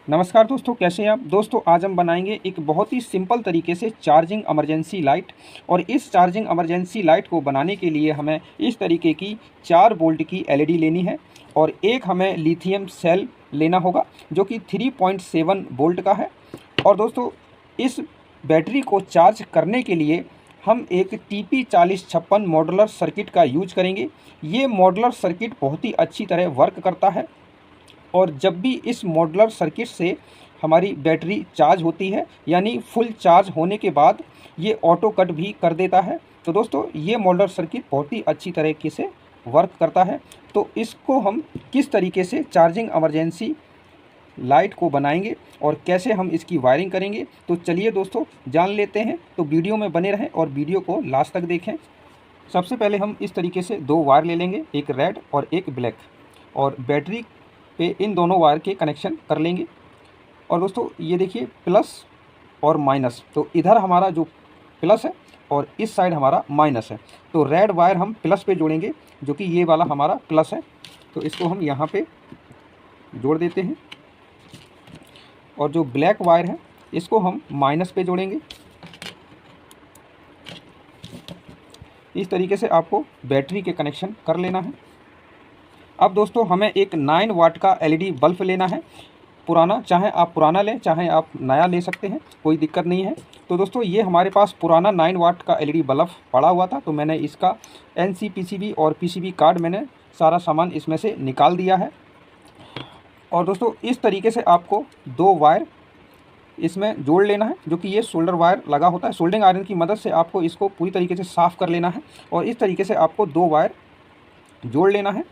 नमस्कार दोस्तों, कैसे हैं आप। दोस्तों आज हम बनाएंगे एक बहुत ही सिंपल तरीके से चार्जिंग इमरजेंसी लाइट। और इस चार्जिंग इमरजेंसी लाइट को बनाने के लिए हमें इस तरीके की 4 वोल्ट की एलईडी लेनी है और एक हमें लिथियम सेल लेना होगा जो कि 3.7 वोल्ट का है। और दोस्तों इस बैटरी को चार्ज करने के लिए हम एक TP4056 मॉडुलर सर्किट का यूज करेंगे। ये मॉडुलर सर्किट बहुत ही अच्छी तरह वर्क करता है और जब भी इस मॉडुलर सर्किट से हमारी बैटरी चार्ज होती है यानी फुल चार्ज होने के बाद ये ऑटो कट भी कर देता है। तो दोस्तों ये मॉडुलर सर्किट बहुत ही अच्छी तरीके से वर्क करता है। तो इसको हम किस तरीके से चार्जिंग इमरजेंसी लाइट को बनाएंगे और कैसे हम इसकी वायरिंग करेंगे, तो चलिए दोस्तों जान लेते हैं। तो वीडियो में बने रहें और वीडियो को लास्ट तक देखें। सबसे पहले हम इस तरीके से 2 वायर ले लेंगे, एक रेड और एक ब्लैक, और बैटरी पे इन दोनों वायर के कनेक्शन कर लेंगे। और दोस्तों ये देखिए प्लस और माइनस, तो इधर हमारा जो प्लस है और इस साइड हमारा माइनस है। तो रेड वायर हम प्लस पे जोड़ेंगे जो कि ये वाला हमारा प्लस है, तो इसको हम यहाँ पे जोड़ देते हैं। और जो ब्लैक वायर है इसको हम माइनस पे जोड़ेंगे। इस तरीके से आपको बैटरी के कनेक्शन कर लेना है। अब दोस्तों हमें एक 9 वाट का एलईडी बल्ब लेना है, पुराना, चाहे आप पुराना लें चाहे आप नया ले सकते हैं, कोई दिक्कत नहीं है। तो दोस्तों ये हमारे पास पुराना 9 वाट का एलईडी बल्ब पड़ा हुआ था, तो मैंने इसका एनसी पीसीबी और पीसीबी कार्ड मैंने सारा सामान इसमें से निकाल दिया है। और दोस्तों इस तरीके से आपको 2 वायर इसमें जोड़ लेना है जो कि ये सोल्डर वायर लगा होता है। सोल्डिंग आयरन की मदद से आपको इसको पूरी तरीके से साफ़ कर लेना है और इस तरीके से आपको 2 वायर जोड़ लेना है।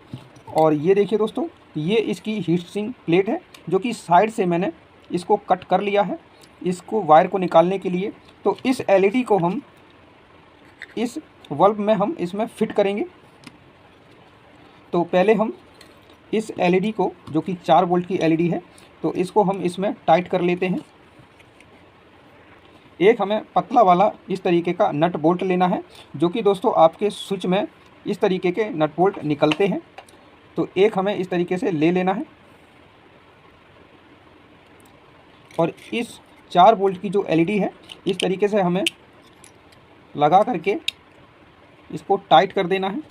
और ये देखिए दोस्तों, ये इसकी हीट सिंक प्लेट है जो कि साइड से मैंने इसको कट कर लिया है इसको वायर को निकालने के लिए। तो इस एलईडी को हम इस बल्ब में हम इसमें फिट करेंगे। तो पहले हम इस एलईडी को, जो कि 4 वोल्ट की एलईडी है, तो इसको हम इसमें टाइट कर लेते हैं। एक हमें पतला वाला इस तरीके का नट बोल्ट लेना है जो कि दोस्तों आपके स्विच में इस तरीके के नट बोल्ट निकलते हैं, तो एक हमें इस तरीके से ले लेना है। और इस 4 वोल्ट की जो एलईडी है इस तरीके से हमें लगा करके इसको टाइट कर देना है।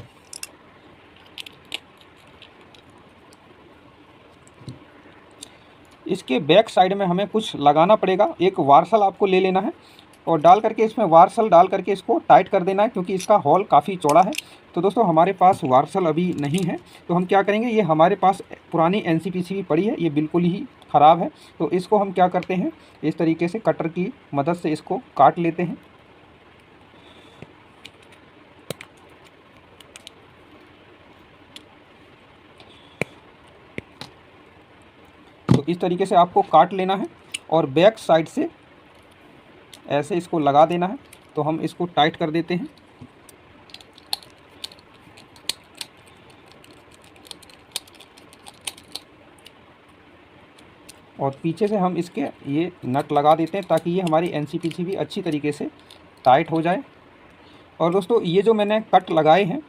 इसके बैक साइड में हमें कुछ लगाना पड़ेगा, एक वार्सल आपको ले लेना है और डाल करके इसमें वार्सल डाल करके इसको टाइट कर देना है क्योंकि इसका हॉल काफ़ी चौड़ा है। तो दोस्तों हमारे पास वार्सल अभी नहीं है, तो हम क्या करेंगे, ये हमारे पास पुरानी एनसीपीसीबी पड़ी है, ये बिल्कुल ही ख़राब है। तो इसको हम क्या करते हैं, इस तरीके से कटर की मदद से इसको काट लेते हैं। तो इस तरीके से आपको काट लेना है और बैक साइड से ऐसे इसको लगा देना है। तो हम इसको टाइट कर देते हैं। और पीछे से हम इसके ये नट लगा देते हैं ताकि ये हमारी एनसीपीसीबी अच्छी तरीके से टाइट हो जाए। और दोस्तों ये जो मैंने कट लगाए हैं,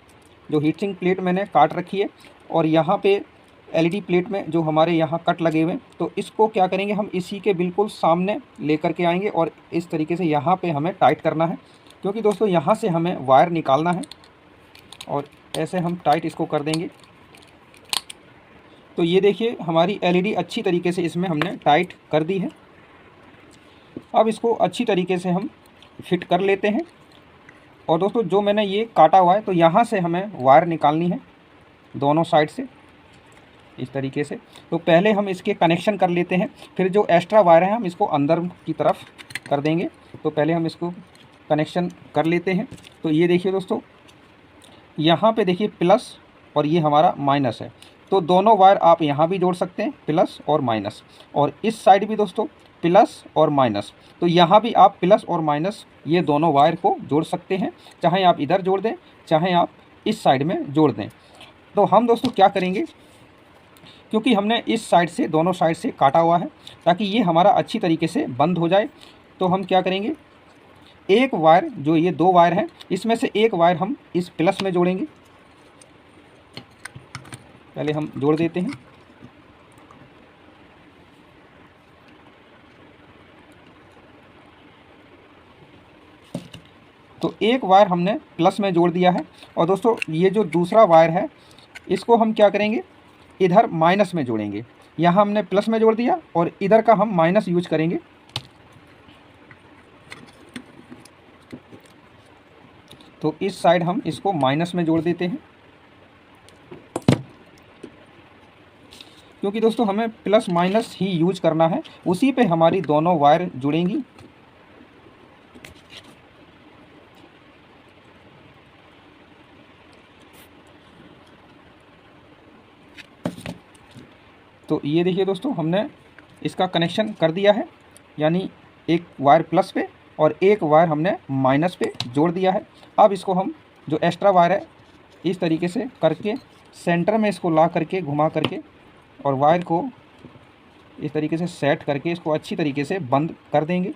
जो हीट सिंक प्लेट मैंने काट रखी है और यहाँ पे एलईडी प्लेट में जो हमारे यहाँ कट लगे हुए हैं, तो इसको क्या करेंगे, हम इसी के बिल्कुल सामने लेकर के आएंगे और इस तरीके से यहाँ पे हमें टाइट करना है क्योंकि दोस्तों यहाँ से हमें वायर निकालना है। और ऐसे हम टाइट इसको कर देंगे। तो ये देखिए हमारी एलईडी अच्छी तरीके से इसमें हमने टाइट कर दी है। अब इसको अच्छी तरीके से हम फिट कर लेते हैं। और दोस्तों जो मैंने ये काटा हुआ है, तो यहाँ से हमें वायर निकालनी है दोनों साइड से इस तरीके से। तो पहले हम इसके कनेक्शन कर लेते हैं, फिर जो एक्स्ट्रा वायर है हम इसको अंदर की तरफ कर देंगे। तो पहले हम इसको कनेक्शन कर लेते हैं। तो ये देखिए दोस्तों, यहाँ पे देखिए प्लस और ये हमारा माइनस है, तो दोनों वायर आप यहाँ भी जोड़ सकते हैं, प्लस और माइनस। और इस साइड भी दोस्तों प्लस और माइनस, तो यहाँ भी आप प्लस और माइनस ये दोनों वायर को जोड़ सकते हैं, चाहे आप इधर जोड़ दें चाहे आप इस साइड में जोड़ दें। तो हम दोस्तों क्या करेंगे, क्योंकि हमने इस साइड से दोनों साइड से काटा हुआ है ताकि ये हमारा अच्छी तरीके से बंद हो जाए, तो हम क्या करेंगे, एक वायर, जो ये 2 वायर हैं, इसमें से एक वायर हम इस प्लस में जोड़ेंगे। पहले हम जोड़ देते हैं। तो एक वायर हमने प्लस में जोड़ दिया है और दोस्तों ये जो दूसरा वायर है इसको हम क्या करेंगे, इधर माइनस में जोड़ेंगे। यहाँ हमने प्लस में जोड़ दिया और इधर का हम माइनस यूज करेंगे। तो इस साइड हम इसको माइनस में जोड़ देते हैं, क्योंकि दोस्तों हमें प्लस माइनस ही यूज करना है, उसी पे हमारी दोनों वायर जुड़ेंगी। तो ये देखिए दोस्तों हमने इसका कनेक्शन कर दिया है, यानी एक वायर प्लस पे और एक वायर हमने माइनस पे जोड़ दिया है। अब इसको हम जो एक्स्ट्रा वायर है इस तरीके से करके सेंटर में इसको ला करके घुमा करके और वायर को इस तरीके से सेट करके इसको अच्छी तरीके से बंद कर देंगे।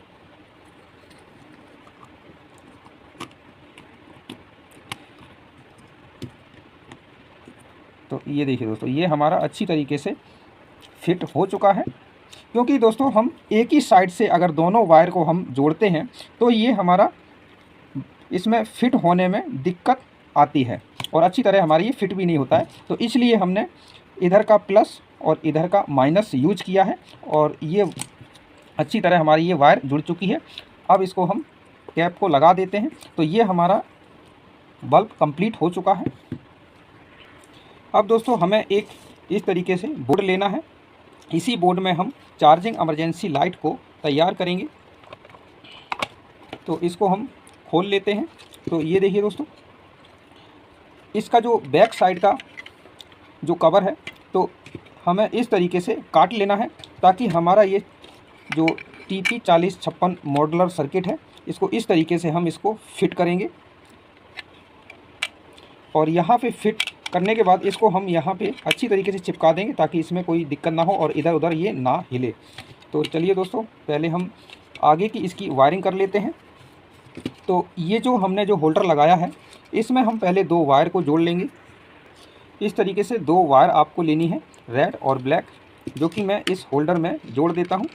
तो ये देखिए दोस्तों ये हमारा अच्छी तरीके से फिट हो चुका है, क्योंकि दोस्तों हम एक ही साइड से अगर दोनों वायर को हम जोड़ते हैं तो ये हमारा इसमें फिट होने में दिक्कत आती है और अच्छी तरह हमारा ये फिट भी नहीं होता है। तो इसलिए हमने इधर का प्लस और इधर का माइनस यूज किया है और ये अच्छी तरह हमारी ये वायर जुड़ चुकी है। अब इसको हम कैप को लगा देते हैं। तो ये हमारा बल्ब कंप्लीट हो चुका है। अब दोस्तों हमें एक इस तरीके से बोर्ड लेना है, इसी बोर्ड में हम चार्जिंग इमरजेंसी लाइट को तैयार करेंगे। तो इसको हम खोल लेते हैं। तो ये देखिए दोस्तों इसका जो बैक साइड का जो कवर है तो हमें इस तरीके से काट लेना है, ताकि हमारा ये जो TP4056 मॉडुलर सर्किट है इसको इस तरीके से हम इसको फिट करेंगे। और यहाँ पे फिट करने के बाद इसको हम यहाँ पे अच्छी तरीके से चिपका देंगे, ताकि इसमें कोई दिक्कत ना हो और इधर उधर ये ना हिले। तो चलिए दोस्तों पहले हम आगे की इसकी वायरिंग कर लेते हैं। तो ये जो हमने जो होल्डर लगाया है इसमें हम पहले दो वायर को जोड़ लेंगे। इस तरीके से दो वायर आपको लेनी है, रेड और ब्लैक, जो कि मैं इस होल्डर में जोड़ देता हूँ।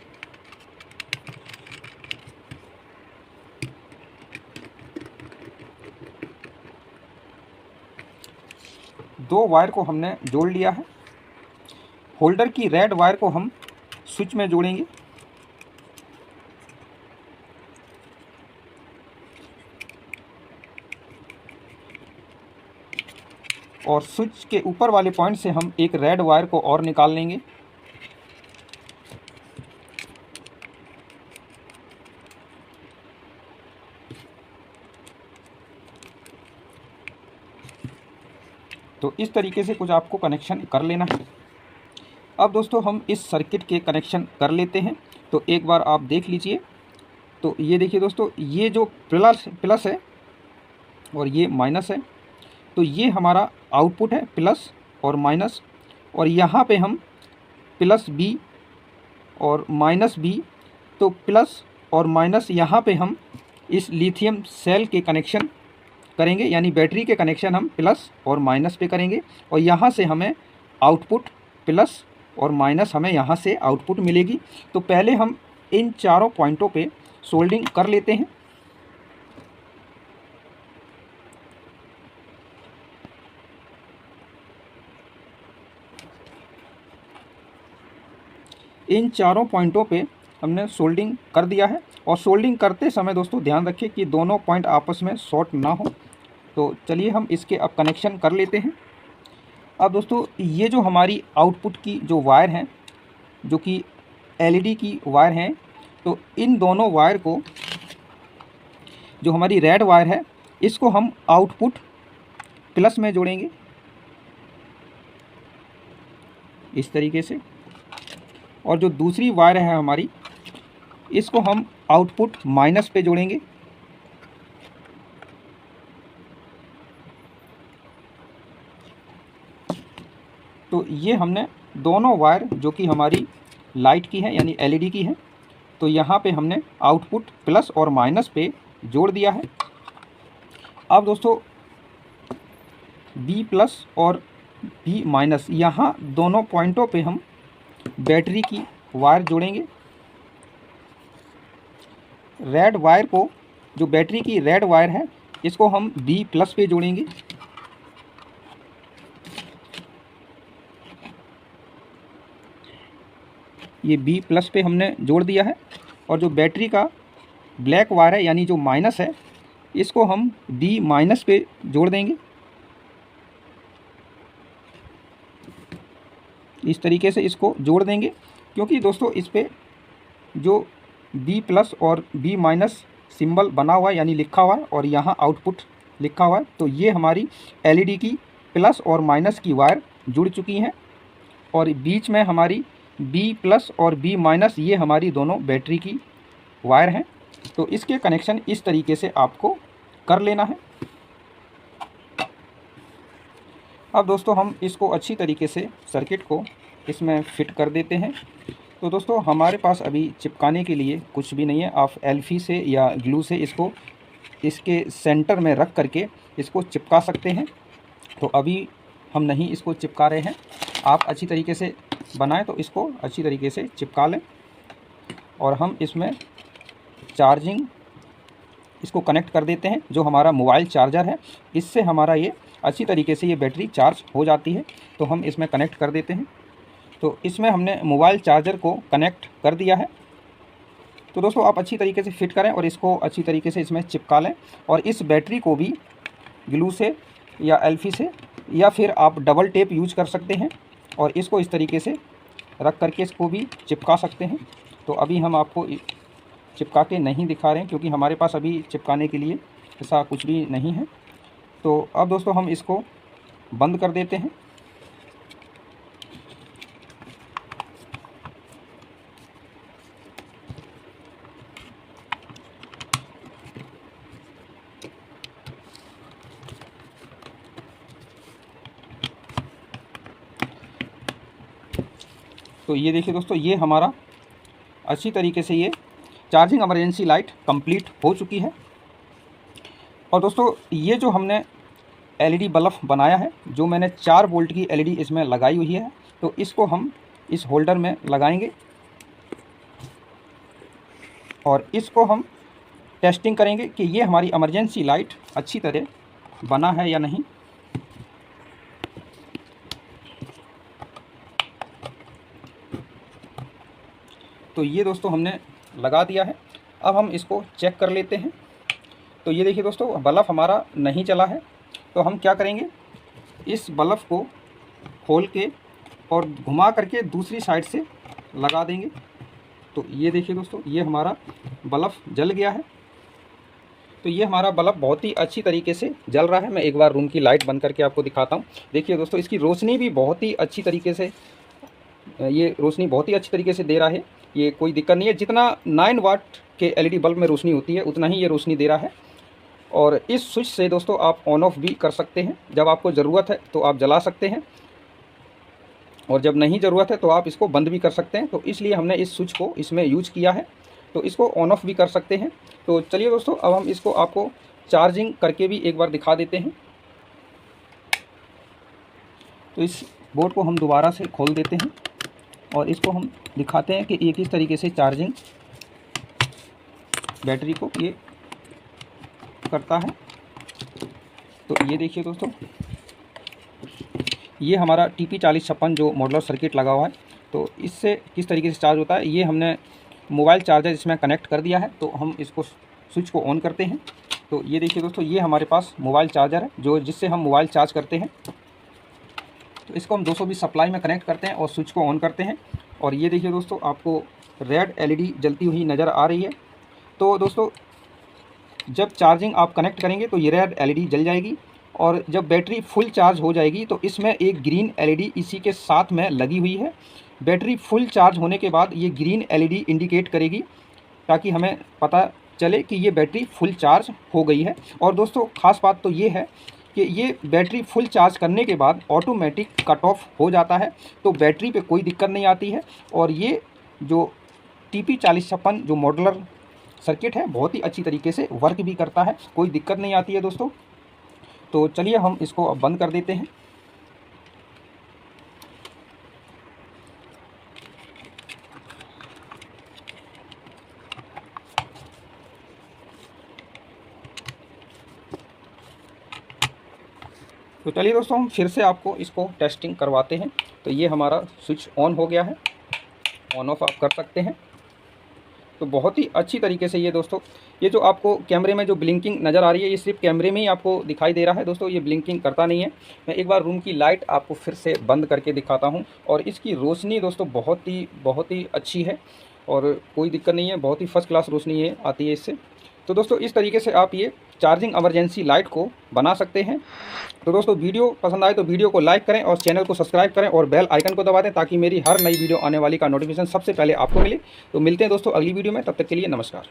दो वायर को हमने जोड़ लिया है। होल्डर की रेड वायर को हम स्विच में जोड़ेंगे। और स्विच के ऊपर वाले पॉइंट से हम एक रेड वायर को और निकाल लेंगे। तो इस तरीके से कुछ आपको कनेक्शन कर लेना है। अब दोस्तों हम इस सर्किट के कनेक्शन कर लेते हैं। तो एक बार आप देख लीजिए। तो ये देखिए दोस्तों ये जो प्लस है और ये माइनस है, तो ये हमारा आउटपुट है प्लस और माइनस। और यहाँ पे हम प्लस बी और माइनस बी, तो प्लस और माइनस यहाँ पे हम इस लिथियम सेल के कनेक्शन करेंगे, यानी बैटरी के कनेक्शन हम प्लस और माइनस पे करेंगे। और यहाँ से हमें आउटपुट प्लस और माइनस हमें यहाँ से आउटपुट मिलेगी। तो पहले हम इन चारों पॉइंटों पे सोल्डिंग कर लेते हैं। इन चारों पॉइंटों पे हमने सोल्डिंग कर दिया है। और सोल्डिंग करते समय दोस्तों ध्यान रखिए कि दोनों पॉइंट आपस में शॉर्ट ना हो। तो चलिए हम इसके अब कनेक्शन कर लेते हैं। अब दोस्तों ये जो हमारी आउटपुट की जो वायर हैं, जो कि LED की वायर हैं, तो इन दोनों वायर को, जो हमारी रेड वायर है इसको हम आउटपुट प्लस में जोड़ेंगे इस तरीके से। और जो दूसरी वायर है हमारी इसको हम आउटपुट माइनस पे जोड़ेंगे। तो ये हमने दोनों वायर जो कि हमारी लाइट की है यानी LED की है, तो यहाँ पे हमने आउटपुट प्लस और माइनस पे जोड़ दिया है। अब दोस्तों B प्लस और B माइनस, यहाँ दोनों पॉइंटों पे हम बैटरी की वायर जोड़ेंगे। रेड वायर को जो बैटरी की रेड वायर है इसको हम बी प्लस पे जोड़ेंगे। ये बी प्लस पे हमने जोड़ दिया है। और जो बैटरी का ब्लैक वायर है यानी जो माइनस है इसको हम डी माइनस पे जोड़ देंगे। इस तरीके से इसको जोड़ देंगे, क्योंकि दोस्तों इस पे जो बी प्लस और बी माइनस सिंबल बना हुआ है यानी लिखा हुआ है और यहाँ आउटपुट लिखा हुआ है, तो ये हमारी एलईडी की प्लस और माइनस की वायर जुड़ चुकी हैं। और बीच में हमारी बी प्लस और बी माइनस ये हमारी दोनों बैटरी की वायर हैं। तो इसके कनेक्शन इस तरीके से आपको कर लेना है। अब दोस्तों हम इसको अच्छी तरीके से सर्किट को इसमें फिट कर देते हैं। तो दोस्तों हमारे पास अभी चिपकाने के लिए कुछ भी नहीं है। आप एल्फी से या ग्लू से इसको इसके सेंटर में रख करके इसको चिपका सकते हैं। तो अभी हम नहीं इसको चिपका रहे हैं। आप अच्छी तरीके से बनाएं तो इसको अच्छी तरीके से चिपका लें। और हम इसमें चार्जिंग इसको कनेक्ट कर देते हैं। जो हमारा मोबाइल चार्जर है इससे हमारा ये अच्छी तरीके से ये बैटरी चार्ज हो जाती है। तो हम इसमें कनेक्ट कर देते हैं। तो इसमें हमने मोबाइल चार्जर को कनेक्ट कर दिया है। तो दोस्तों आप अच्छी तरीके से फिट करें और इसको अच्छी तरीके से इसमें चिपका लें। और इस बैटरी को भी ग्लू से या एल्फी से या फिर आप डबल टेप यूज कर सकते हैं और इसको इस तरीके से रख करके इसको भी चिपका सकते हैं। तो अभी हम आपको चिपका के नहीं दिखा रहे हैं क्योंकि हमारे पास अभी चिपकाने के लिए ऐसा कुछ भी नहीं है। तो अब दोस्तों हम इसको बंद कर देते हैं। तो ये देखिए दोस्तों, ये हमारा अच्छी तरीके से ये चार्जिंग इमरजेंसी लाइट कंप्लीट हो चुकी है। और दोस्तों ये जो हमने एलईडी बल्ब बनाया है, जो मैंने 4 वोल्ट की एलईडी इसमें लगाई हुई है, तो इसको हम इस होल्डर में लगाएंगे और इसको हम टेस्टिंग करेंगे कि ये हमारी इमरजेंसी लाइट अच्छी तरह बना है या नहीं। तो ये दोस्तों हमने लगा दिया है। अब हम इसको चेक कर लेते हैं। तो ये देखिए दोस्तों, बल्ब हमारा नहीं चला है। तो हम क्या करेंगे, इस बल्ब को खोल के और घुमा करके दूसरी साइड से लगा देंगे। तो ये देखिए दोस्तों, ये हमारा बल्ब जल गया है। तो ये हमारा बल्ब बहुत ही अच्छी तरीके से जल रहा है। मैं एक बार रूम की लाइट बंद करके आपको दिखाता हूँ। देखिए दोस्तों, इसकी रोशनी भी बहुत ही अच्छी तरीके से, ये रोशनी बहुत ही अच्छी तरीके से दे रहा है। ये कोई दिक्कत नहीं है। जितना 9 वाट के एलईडी बल्ब में रोशनी होती है उतना ही ये रोशनी दे रहा है। और इस स्विच से दोस्तों आप ऑन ऑफ भी कर सकते हैं। जब आपको ज़रूरत है तो आप जला सकते हैं और जब नहीं ज़रूरत है तो आप इसको बंद भी कर सकते हैं। तो इसलिए हमने इस स्विच को इसमें यूज किया है। तो इसको ऑन ऑफ भी कर सकते हैं। तो चलिए दोस्तों, अब हम इसको आपको चार्जिंग करके भी एक बार दिखा देते हैं। तो इस बोर्ड को हम दोबारा से खोल देते हैं और इसको हम दिखाते हैं कि ये किस तरीके से चार्जिंग बैटरी को ये करता है। तो ये देखिए दोस्तों, ये हमारा TP4056 जो मॉडुलर सर्किट लगा हुआ है, तो इससे किस तरीके से चार्ज होता है, ये हमने मोबाइल चार्जर इसमें कनेक्ट कर दिया है। तो हम इसको स्विच को ऑन करते हैं। तो ये देखिए दोस्तों, ये हमारे पास मोबाइल चार्जर है जो जिससे हम मोबाइल चार्ज करते हैं। तो इसको हम 220 सप्लाई में कनेक्ट करते हैं और स्विच को ऑन करते हैं। और ये देखिए दोस्तों, आपको रेड एलईडी जलती हुई नज़र आ रही है। तो दोस्तों जब चार्जिंग आप कनेक्ट करेंगे तो ये रेड एलईडी जल जाएगी और जब बैटरी फुल चार्ज हो जाएगी तो इसमें एक ग्रीन एलईडी इसी के साथ में लगी हुई है। बैटरी फुल चार्ज होने के बाद ये ग्रीन एलईडी इंडिकेट करेगी ताकि हमें पता चले कि ये बैटरी फुल चार्ज हो गई है। और दोस्तों ख़ास बात तो ये है कि ये बैटरी फुल चार्ज करने के बाद ऑटोमेटिक कट ऑफ हो जाता है। तो बैटरी पे कोई दिक्कत नहीं आती है। और ये जो TP4056 जो मॉडुलर सर्किट है बहुत ही अच्छी तरीके से वर्क भी करता है, कोई दिक्कत नहीं आती है दोस्तों। तो चलिए हम इसको अब बंद कर देते हैं। तो चलिए दोस्तों, हम फिर से आपको इसको टेस्टिंग करवाते हैं। तो ये हमारा स्विच ऑन हो गया है, ऑन ऑफ आप कर सकते हैं। तो बहुत ही अच्छी तरीके से ये दोस्तों, ये जो आपको कैमरे में जो ब्लिंकिंग नज़र आ रही है, ये सिर्फ कैमरे में ही आपको दिखाई दे रहा है दोस्तों, ये ब्लिंकिंग करता नहीं है। मैं एक बार रूम की लाइट आपको फिर से बंद करके दिखाता हूँ। और इसकी रोशनी दोस्तों बहुत ही अच्छी है और कोई दिक्कत नहीं है, बहुत ही फर्स्ट क्लास रोशनी ये आती है इससे। तो दोस्तों, इस तरीके से आप ये चार्जिंग इमरजेंसी लाइट को बना सकते हैं। तो दोस्तों, वीडियो पसंद आए तो वीडियो को लाइक करें और चैनल को सब्सक्राइब करें और बेल आइकन को दबा दें, ताकि मेरी हर नई वीडियो आने वाली का नोटिफिकेशन सबसे पहले आपको मिले। तो मिलते हैं दोस्तों अगली वीडियो में, तब तक के लिए नमस्कार।